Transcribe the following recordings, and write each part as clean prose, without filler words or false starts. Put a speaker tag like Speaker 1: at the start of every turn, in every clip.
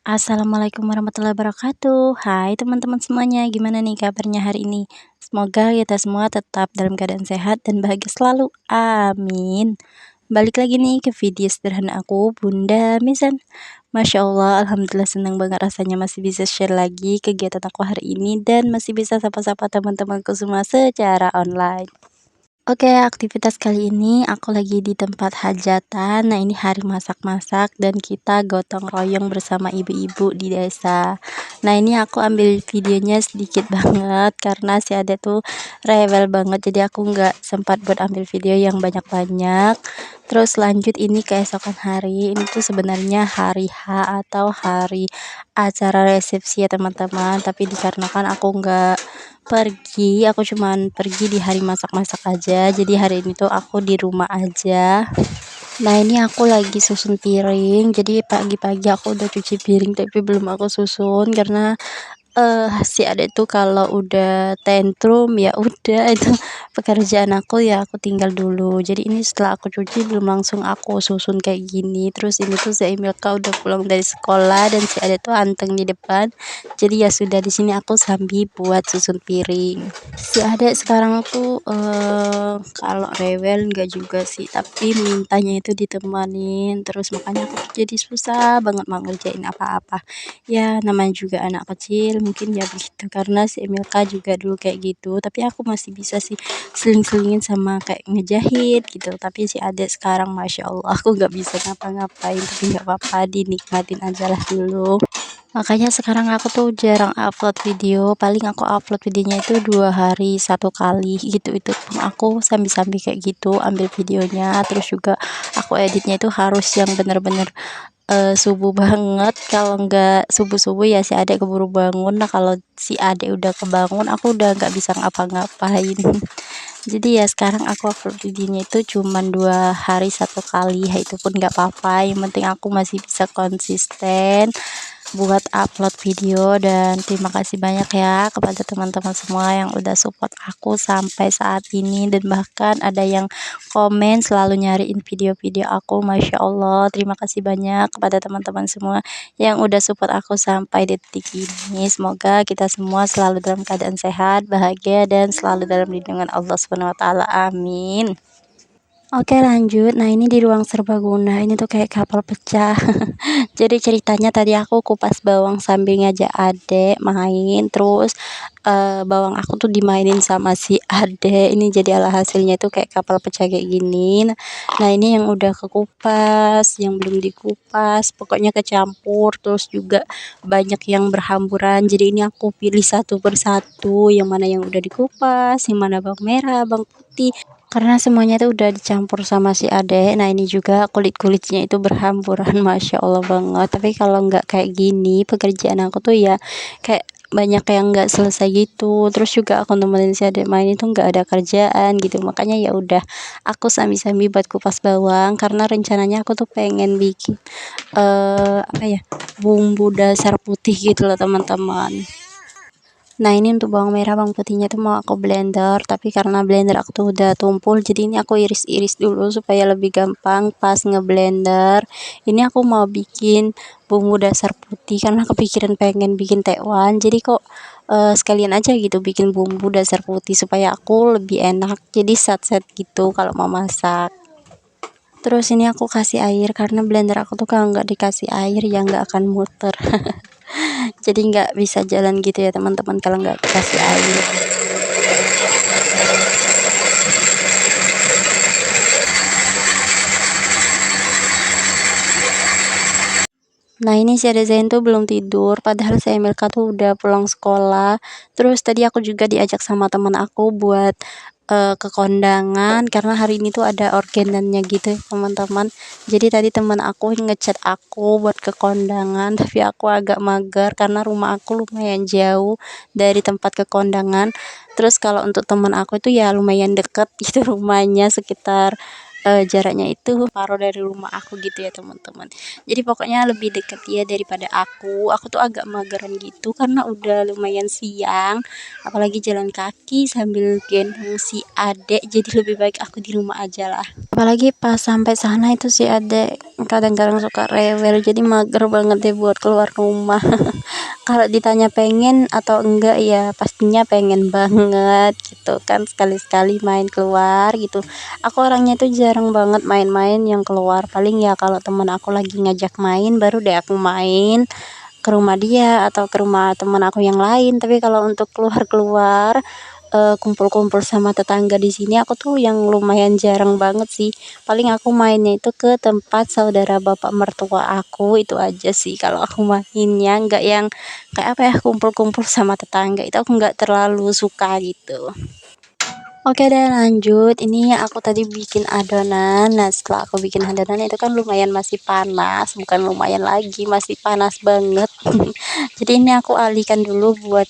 Speaker 1: Assalamualaikum warahmatullahi wabarakatuh. Hai teman-teman semuanya, gimana nih kabarnya hari ini? Semoga kita semua tetap dalam keadaan sehat dan bahagia selalu. Amin. Balik lagi nih ke video sederhana aku, Bunda Misan. Masya Allah, Alhamdulillah senang banget rasanya masih bisa share lagi kegiatan aku hari ini dan masih bisa sapa-sapa teman-temanku semua secara online. Oke, aktivitas kali ini aku lagi di tempat hajatan. Nah, ini hari masak-masak dan kita gotong royong bersama ibu-ibu di desa. Nah, ini aku ambil videonya sedikit banget karena si Ade tuh rewel banget. Jadi aku nggak sempat buat ambil video yang banyak-banyak. Terus lanjut ini keesokan hari. Ini tuh sebenarnya hari H atau hari acara resepsi ya teman-teman. Tapi dikarenakan aku nggak pergi, aku cuman pergi di hari masak-masak aja. Jadi hari ini tuh aku di rumah aja. Nah, ini aku lagi susun piring. Jadi pagi-pagi aku udah cuci piring tapi belum aku susun karena si adek tuh kalau udah tantrum ya udah itu pekerjaan aku ya aku tinggal dulu. Jadi ini setelah aku cuci belum langsung aku susun kayak gini. Terus ini tuh si Emilka udah pulang dari sekolah dan si adek tuh anteng di depan. Jadi ya sudah di sini aku sambil buat susun piring. Si adek sekarang tuh kalau rewel enggak juga sih, tapi mintanya itu ditemanin terus, makanya aku jadi susah banget mau ngerjain apa-apa. Ya namanya juga anak kecil mungkin ya begitu, karena si Emilka juga dulu kayak gitu, tapi aku masih bisa sih seling-selingin sama kayak ngejahit gitu. Tapi si adek sekarang Masya Allah aku nggak bisa ngapa-ngapain, tapi nggak apa-apa dinikmatin aja lah dulu. Makanya sekarang aku tuh jarang upload video, paling aku upload videonya itu 2 hari 1 kali gitu. Itu pun aku sambil-sambil kayak gitu ambil videonya, terus juga aku editnya itu harus yang bener-bener subuh banget. Kalau nggak subuh-subuh ya si adek keburu bangun. Nah kalau si adek udah kebangun aku udah nggak bisa ngapa-ngapain. Jadi ya sekarang aku upload videonya itu cuman 2 hari 1 kali, ya itu pun nggak apa-apa, yang penting aku masih bisa konsisten buat upload video. Dan terima kasih banyak ya kepada teman-teman semua yang udah support aku sampai saat ini, dan bahkan ada yang komen selalu nyariin video-video aku. Masya Allah, terima kasih banyak kepada teman-teman semua yang udah support aku sampai detik ini. Semoga kita semua selalu dalam keadaan sehat, bahagia, dan selalu dalam lindungan Allah Subhanahu wa taala. Amin. Oke lanjut, nah ini di ruang serbaguna, ini tuh kayak kapal pecah. Jadi ceritanya tadi aku kupas bawang sambil ngajak adek main, terus bawang aku tuh dimainin sama si adek. Ini jadi alhasilnya itu kayak kapal pecah kayak gini. Nah ini yang udah kekupas, yang belum dikupas, pokoknya kecampur, terus juga banyak yang berhamburan. Jadi ini aku pilih satu persatu, yang mana yang udah dikupas, yang mana bawang merah, bawang putih, karena semuanya itu udah dicampur sama si adek. Nah ini juga kulit-kulitnya itu berhamburan Masya Allah banget. Tapi kalau nggak kayak gini pekerjaan aku tuh ya kayak banyak yang nggak selesai gitu. Terus juga aku nemenin si adek main itu nggak ada kerjaan gitu, makanya ya udah aku sambil-sambil buat kupas bawang, karena rencananya aku tuh pengen bikin apa ya, bumbu dasar putih gitu loh teman-teman. Nah ini untuk bawang merah, bawang putihnya tuh mau aku blender, tapi karena blender aku tuh udah tumpul, jadi ini aku iris-iris dulu supaya lebih gampang pas ngeblender. Ini aku mau bikin bumbu dasar putih karena kepikiran pengen bikin tekwan, jadi kok sekalian aja gitu bikin bumbu dasar putih supaya aku lebih enak, jadi set-set gitu kalau mau masak. Terus ini aku kasih air karena blender aku tuh kalau nggak dikasih air ya nggak akan muter. Jadi nggak bisa jalan gitu ya teman-teman kalau nggak dikasih air. Nah ini si Ade Zain tuh belum tidur, padahal si Emilka tuh udah pulang sekolah. Terus tadi aku juga diajak sama teman aku buat ke kondangan, karena hari ini tuh ada organannya gitu ya teman-teman. Jadi tadi teman aku ngechat aku buat ke kondangan, tapi aku agak mager karena rumah aku lumayan jauh dari tempat ke kondangan. Terus kalau untuk teman aku itu ya lumayan deket gitu rumahnya, sekitar jaraknya itu separuh dari rumah aku gitu ya teman-teman. Jadi pokoknya lebih deket dia daripada aku tuh agak mageran gitu karena udah lumayan siang, apalagi jalan kaki sambil gendong si adek, jadi lebih baik aku di rumah aja lah. Apalagi pas sampai sana itu si adek kadang-kadang suka rewel, jadi mager banget deh buat keluar rumah. Kalau ditanya pengen atau enggak, ya pastinya pengen banget gitu kan, sekali-sekali main keluar gitu. Aku orangnya tuh jarang banget main-main yang keluar, paling ya kalau temen aku lagi ngajak main baru deh aku main ke rumah dia atau ke rumah teman aku yang lain. Tapi kalau untuk keluar-keluar, kumpul-kumpul sama tetangga di sini aku tuh yang lumayan jarang banget sih. Paling aku mainnya itu ke tempat saudara bapak mertua aku, itu aja sih kalau aku mainnya. Nggak yang kayak apa ya, kumpul-kumpul sama tetangga itu aku nggak terlalu suka gitu. Oke deh, lanjut. Ini aku tadi bikin adonan. Nah, setelah aku bikin adonan itu kan lumayan masih panas, bukan lumayan lagi, masih panas banget. Jadi ini aku alihkan dulu buat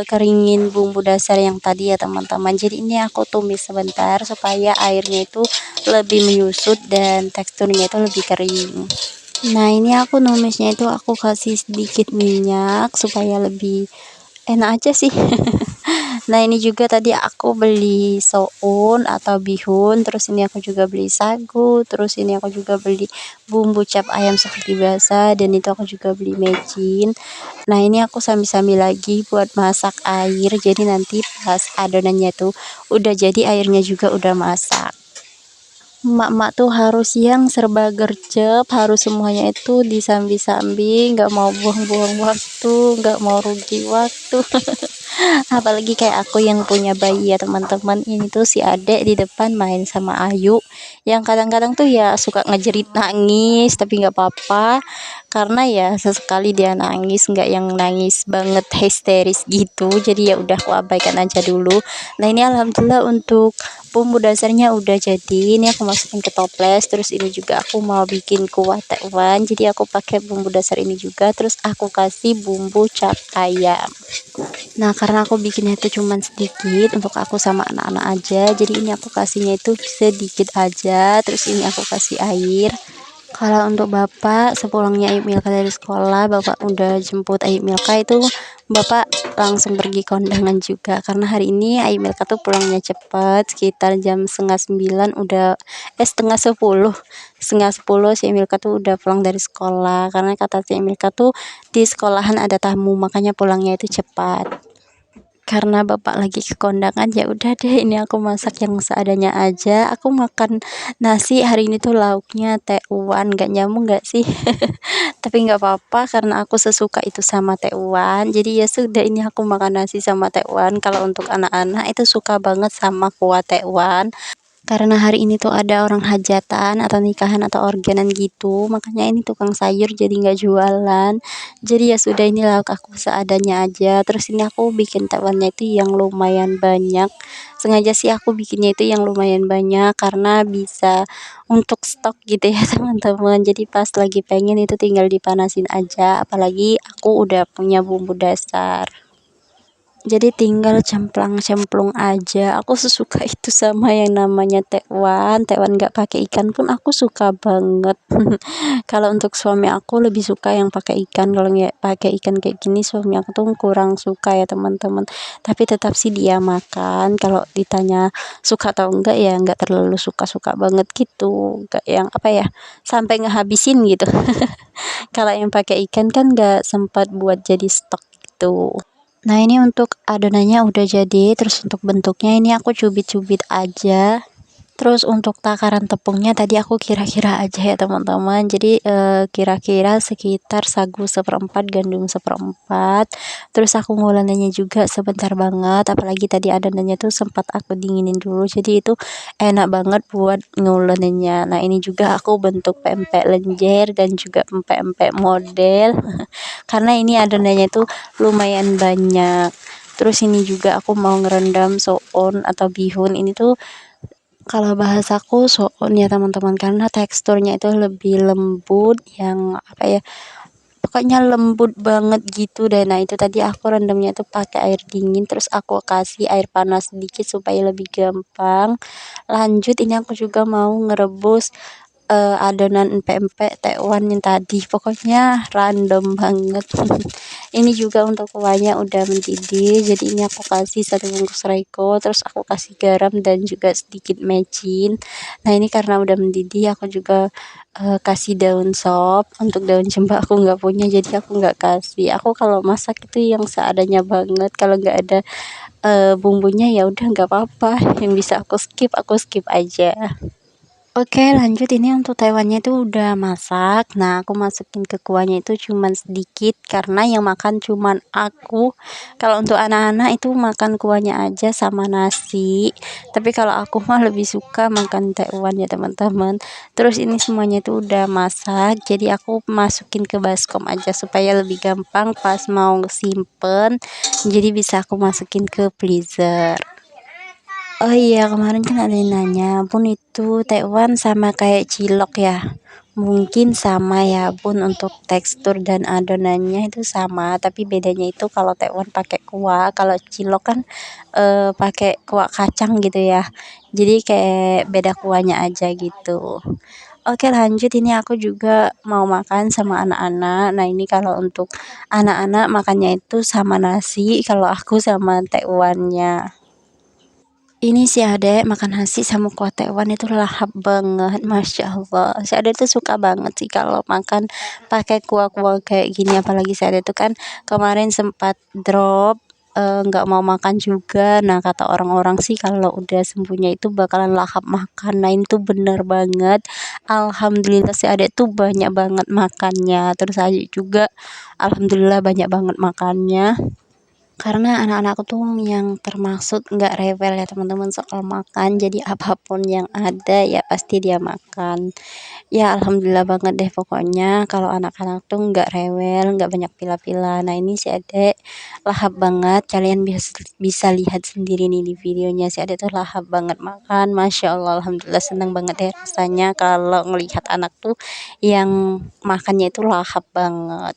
Speaker 1: keringin bumbu dasar yang tadi ya teman-teman. Jadi ini aku tumis sebentar supaya airnya itu lebih menyusut dan teksturnya itu lebih kering. Nah, ini aku numisnya itu aku kasih sedikit minyak supaya lebih enak aja sih. Nah, ini juga tadi aku beli soun atau bihun, terus ini aku juga beli sagu, terus ini aku juga beli bumbu cap ayam seperti biasa, dan itu aku juga beli mecin. Nah, ini aku sambil-sambil lagi buat masak air, jadi nanti pas adonannya tuh udah jadi, airnya juga udah masak. Emak-emak tuh harus yang serba gercep, harus semuanya itu disambi-sambi, nggak mau buang-buang waktu, nggak mau rugi waktu. Apalagi kayak aku yang punya bayi ya teman-teman, ini tuh si adek di depan main sama Ayu yang kadang-kadang tuh ya suka ngejerit nangis, tapi nggak apa-apa karena ya sesekali dia nangis, nggak yang nangis banget histeris gitu, jadi ya udah aku abaikan aja dulu. Nah, ini alhamdulillah untuk bumbu dasarnya udah jadi, ini aku masukin ke toples. Terus ini juga aku mau bikin kuah tekwan, jadi aku pakai bumbu dasar ini juga, terus aku kasih bumbu cap ayam. Nah, karena aku bikinnya itu cuman sedikit untuk aku sama anak-anak aja, jadi ini aku kasihnya itu sedikit aja. Terus ini aku kasih air. Kalau untuk bapak, sepulangnya Ayub Milka dari sekolah, bapak udah jemput Ayub Milka itu, bapak langsung pergi kondangan juga. Karena hari ini Ayub Milka tuh pulangnya cepat, sekitar jam setengah 9 udah, setengah 10 si Milka tuh udah pulang dari sekolah. Karena kata si Milka tuh di sekolahan ada tamu, makanya pulangnya itu cepat. Karena bapak lagi ke kondangan, ya udah deh ini aku masak yang seadanya aja. Aku makan nasi hari ini tuh lauknya tekwan, nggak nyambung nggak sih? Tapi nggak apa-apa karena aku sesuka itu sama tekwan, jadi ya sudah, ini aku makan nasi sama tekwan. Kalau untuk anak-anak itu suka banget sama kuah tekwan, karena hari ini tuh ada orang hajatan atau nikahan atau organan gitu, makanya ini tukang sayur jadi nggak jualan. Jadi ya sudah, ini lauk aku seadanya aja. Terus ini aku bikin tewannya itu yang lumayan banyak, sengaja sih aku bikinnya itu yang lumayan banyak karena bisa untuk stok gitu ya teman-teman. Jadi pas lagi pengen itu tinggal dipanasin aja, apalagi aku udah punya bumbu dasar, jadi tinggal cemplang-cemplung aja. Aku sesuka itu sama yang namanya tekwan. Tekwan nggak pakai ikan pun aku suka banget. Kalau untuk suami aku lebih suka yang pakai ikan. Kalau nggak pakai ikan kayak gini, suami aku tuh kurang suka ya teman-teman. Tapi tetap sih dia makan. Kalau ditanya suka atau enggak, ya nggak terlalu suka-suka banget gitu. Nggak yang apa ya, sampai ngehabisin gitu. Kalau yang pakai ikan kan nggak sempat buat jadi stok gitu. Nah, ini untuk adonannya udah jadi, terus untuk bentuknya ini aku cubit-cubit aja. Terus untuk takaran tepungnya tadi aku kira-kira aja ya teman-teman. Jadi kira-kira sekitar sagu seperempat, gandum seperempat. Terus aku ngulennya juga sebentar banget, apalagi tadi adonannya tuh sempat aku dinginin dulu, jadi itu enak banget buat ngulennya. Nah, ini juga aku bentuk pempek lenjer dan juga pempek-pempek model. Karena ini adonannya tuh lumayan banyak. Terus ini juga aku mau ngerendam soun atau bihun. Ini tuh kalau bahasaku soun ya teman-teman, karena teksturnya itu lebih lembut, yang apa ya, pokoknya lembut banget gitu deh. Nah itu tadi aku rendamnya tuh pakai air dingin, terus aku kasih air panas sedikit supaya lebih gampang. Lanjut ini aku juga mau ngerebus adonan empek-empek tekwan yang tadi, pokoknya random banget. Ini juga untuk kuahnya udah mendidih, jadi ini aku kasih 1 bungkus Royco, terus aku kasih garam dan juga sedikit mecin. Nah ini karena udah mendidih aku juga kasih daun sop. Untuk daun cemba aku nggak punya, jadi aku nggak kasih. Aku kalau masak itu yang seadanya banget, kalau nggak ada bumbunya ya udah nggak apa-apa, yang bisa aku skip aja. Oke, lanjut ini untuk taiwannya itu udah masak. Nah, aku masukin ke kuahnya itu cuman sedikit karena yang makan cuman aku. Kalau untuk anak-anak itu makan kuahnya aja sama nasi. Tapi kalau aku mah lebih suka makan taiwan ya, teman-teman. Terus ini semuanya itu udah masak, jadi aku masukin ke baskom aja supaya lebih gampang pas mau simpen. Jadi bisa aku masukin ke freezer. Oh iya, kemarin kan ada yang nanya, Bun itu Taiwan sama kayak cilok ya? Mungkin sama ya, Bun, untuk tekstur dan adonannya itu sama, tapi bedanya itu kalau Taiwan pakai kuah, kalau cilok kan pakai kuah kacang gitu ya. Jadi kayak beda kuahnya aja gitu. Oke, lanjut ini aku juga mau makan sama anak-anak. Nah, ini kalau untuk anak-anak makannya itu sama nasi, kalau aku sama tekwannya. Ini si adek makan nasi sama kuah tekwan itu lahap banget, masya Allah. Si adek tuh suka banget sih kalau makan pakai kuah-kuah kayak gini, apalagi si adek tuh kan kemarin sempat drop, nggak mau makan juga. Nah kata orang-orang sih kalau udah sembuhnya itu bakalan lahap makan. Nah itu bener banget. Alhamdulillah si adek tuh banyak banget makannya. Terus saya juga alhamdulillah banyak banget makannya. Karena anak-anakku tuh yang termaksud nggak rewel ya teman-teman soal makan, jadi apapun yang ada ya pasti dia makan. Ya alhamdulillah banget deh, pokoknya kalau anak-anak tuh nggak rewel, nggak banyak pila-pila. Nah ini si adek lahap banget, kalian bisa lihat sendiri nih di videonya, si adek tuh lahap banget makan, masya Allah. Alhamdulillah seneng banget deh rasanya kalau ngelihat anak tuh yang makannya itu lahap banget.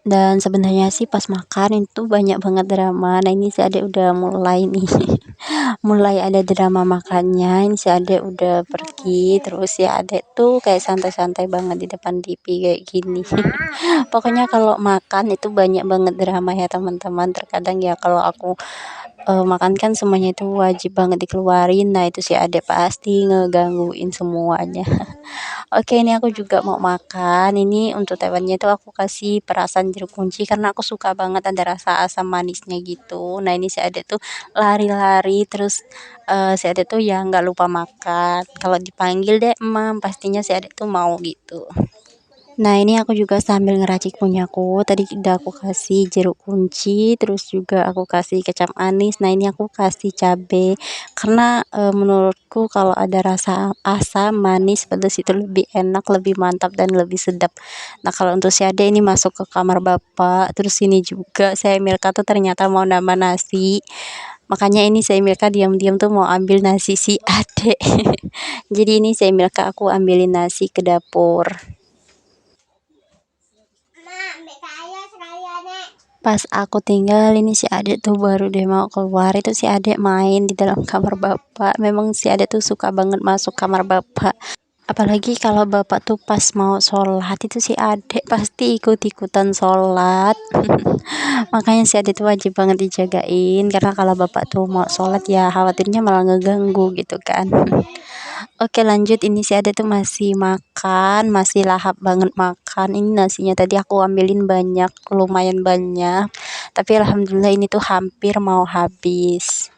Speaker 1: Dan sebenarnya sih pas makan itu banyak banget drama. Nah ini si adek udah mulai nih, mulai ada drama makannya. Ini si adek udah pergi, terus si adek tuh kayak santai-santai banget di depan TV kayak gini. Pokoknya kalau makan itu banyak banget drama ya teman-teman. Terkadang ya kalau aku makan kan semuanya itu wajib banget dikeluarin. Nah itu si adek pasti ngegangguin semuanya. Oke, ini aku juga mau makan. Ini untuk tewannya itu aku kasih perasan jeruk kunci karena aku suka banget ada rasa asam manisnya gitu. Nah, ini si Ade tuh lari-lari terus si Ade tuh ya nggak lupa makan. Kalau dipanggil deh emang pastinya si Ade tuh mau gitu. Nah, ini aku juga sambil ngeracik punyaku. Tadi udah aku kasih jeruk kunci, terus juga aku kasih kecap manis. Nah, ini aku kasih cabe karena menurutku kalau ada rasa asam, manis, pedas itu lebih enak, lebih mantap dan lebih sedap. Nah, kalau untuk si Ade ini masuk ke kamar Bapak, terus ini juga saya Milka tuh ternyata mau nambah nasi. Makanya ini saya Milka diam-diam tuh mau ambil nasi si Ade. Jadi ini saya Milka aku ambilin nasi ke dapur. Pas aku tinggal ini si adek tuh baru deh mau keluar, itu si adek main di dalam kamar bapak. Memang si adek tuh suka banget masuk kamar bapak, apalagi kalau bapak tuh pas mau sholat itu si adek pasti ikut-ikutan sholat. Makanya si adek tuh wajib banget dijagain, karena kalau bapak tuh mau sholat ya khawatirnya malah ngeganggu gitu kan. Oke, lanjut ini si Ade tuh masih makan, masih lahap banget makan. Ini nasinya tadi aku ambilin banyak, lumayan banyak. Tapi alhamdulillah ini tuh hampir mau habis.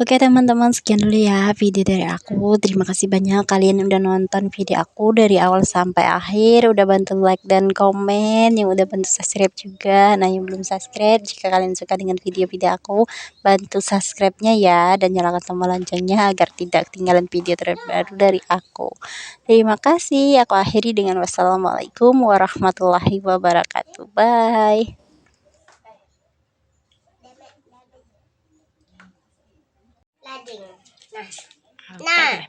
Speaker 1: Oke teman-teman, sekian dulu ya video dari aku. Terima kasih banyak kalian udah nonton video aku dari awal sampai akhir, udah bantu like dan komen, yang udah bantu subscribe juga. Nah yang belum subscribe, jika kalian suka dengan video-video aku, bantu subscribe-nya ya, dan nyalakan tombol loncengnya agar tidak ketinggalan video terbaru dari aku. Terima kasih, aku akhiri dengan wassalamualaikum warahmatullahi wabarakatuh. Bye. Nah.